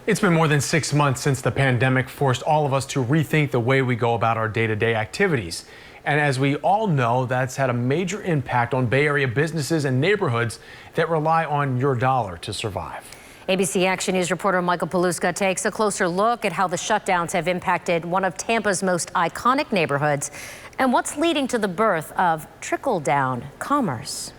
It's been more than 6 months since the pandemic forced all of us to rethink the way we go about our day-to-day activities. And as we all know, that's had a major impact on Bay Area businesses and neighborhoods that rely on your dollar to survive. ABC Action News reporter Michael Paluska takes a closer look at how the shutdowns have impacted one of Tampa's most iconic neighborhoods and what's leading to the birth of trickle-down commerce.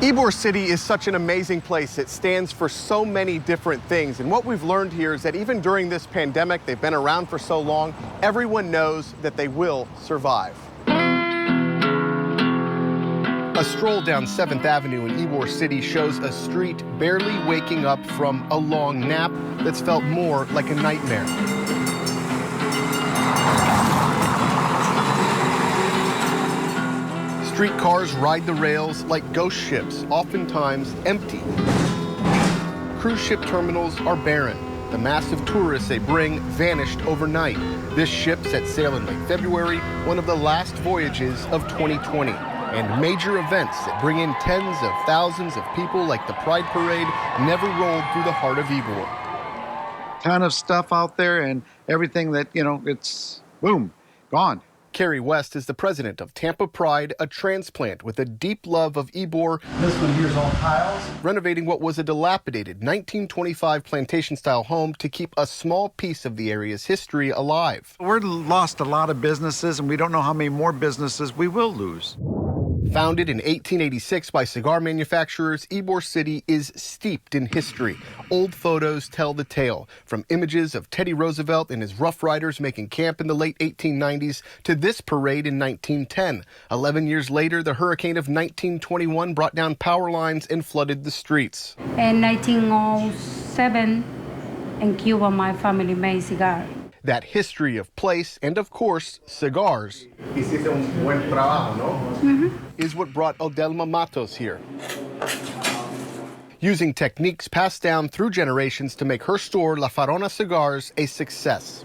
Ybor City is such an amazing place. It stands for so many different things. And what we've learned here is that even during this pandemic, they've been around for so long, everyone knows that they will survive. A stroll down 7th Avenue in Ybor City shows a street barely waking up from a long nap that's felt more like a nightmare. Streetcars ride the rails like ghost ships, oftentimes empty. Cruise ship terminals are barren. The massive tourists they bring vanished overnight. This ship set sail in late February, one of the last voyages of 2020. And major events that bring in tens of thousands of people like the Pride Parade never rolled through the heart of Ybor. Ton of stuff out there and everything that, it's boom, gone. Carrie West is the president of Tampa Pride, a transplant with a deep love of Ybor. This one here's all tiles. Renovating what was a dilapidated 1925 plantation-style home to keep a small piece of the area's history alive. We're lost a lot of businesses, and we don't know how many more businesses we will lose. Founded in 1886 by cigar manufacturers, Ybor City is steeped in history. Old photos tell the tale, from images of Teddy Roosevelt and his Rough Riders making camp in the late 1890s to this parade in 1910. 11 years later, the hurricane of 1921 brought down power lines and flooded the streets. In 1907, in Cuba, my family made cigar. That history of place and, of course, cigars is what brought Odelma Matos here. Using techniques passed down through generations to make her store, La Farona Cigars, a success.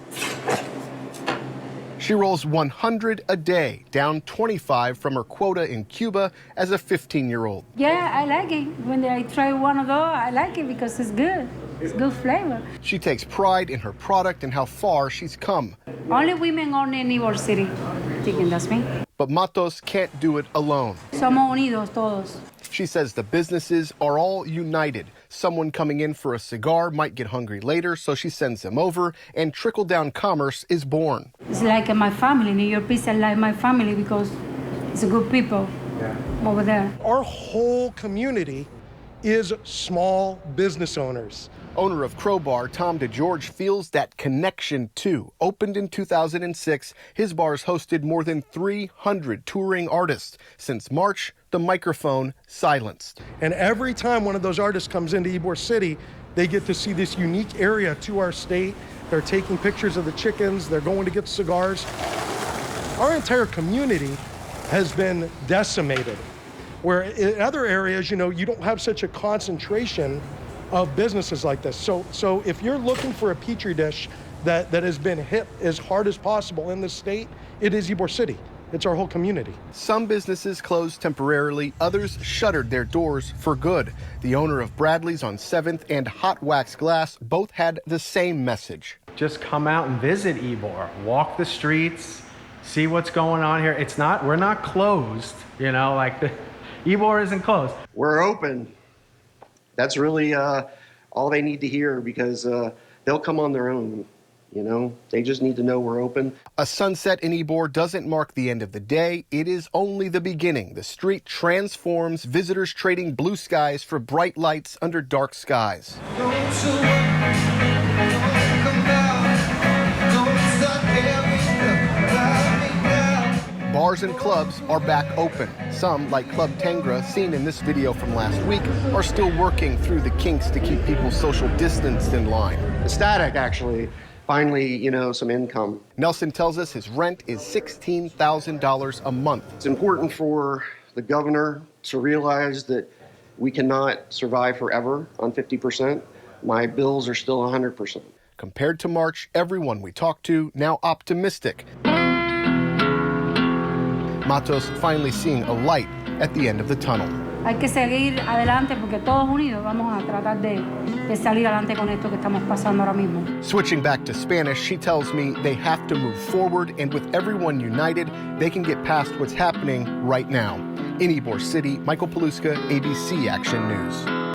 She rolls 100 a day, down 25 from her quota in Cuba as a 15-year-old. Yeah, I like it. When I try one of those, I like it because it's good. It's good flavor. She takes pride in her product and how far she's come. Only women own in Ybor City. Chicken, that's me. But Matos can't do it alone. Somos unidos todos. She says the businesses are all united. Someone coming in for a cigar might get hungry later, so she sends them over, and trickle-down commerce is born. It's like my family. New York Pizza like my family because it's good people over there. Our whole community is small business owners. Owner of Crowbar, Tom DeGeorge, feels that connection too. Opened in 2006, his bar's hosted more than 300 touring artists. Since March, the microphone silenced. And every time one of those artists comes into Ybor City, they get to see this unique area to our state. They're taking pictures of the chickens. They're going to get cigars. Our entire community has been decimated. Where in other areas, you don't have such a concentration of businesses like this. So if you're looking for a petri dish that has been hit as hard as possible in this state, it is Ybor City. It's our whole community. Some businesses closed temporarily, others shuttered their doors for good. The owner of Bradley's on 7th and Hot Wax Glass both had the same message. Just come out and visit Ybor, walk the streets, see what's going on here. We're not closed, Ybor isn't closed. We're open. That's really all they need to hear because they'll come on their own. They just need to know we're open. A sunset in Ybor doesn't mark the end of the day. It is only the beginning. The street transforms, visitors trading blue skies for bright lights under dark skies. Bars and clubs are back open. Some, like Club Tangra, seen in this video from last week, are still working through the kinks to keep people social distanced in line. Ecstatic, actually. Finally, some income. Nelson tells us his rent is $16,000 a month. It's important for the governor to realize that we cannot survive forever on 50%. My bills are still 100%. Compared to March, everyone we talked to now optimistic. Matos finally seeing a light at the end of the tunnel. Hay que seguir adelante porque todos unidos vamos a tratar de salir adelante con esto que estamos pasando ahora mismo. Switching back to Spanish, she tells me they have to move forward, and with everyone united, they can get past what's happening right now. In Ybor City, Michael Paluska, ABC Action News.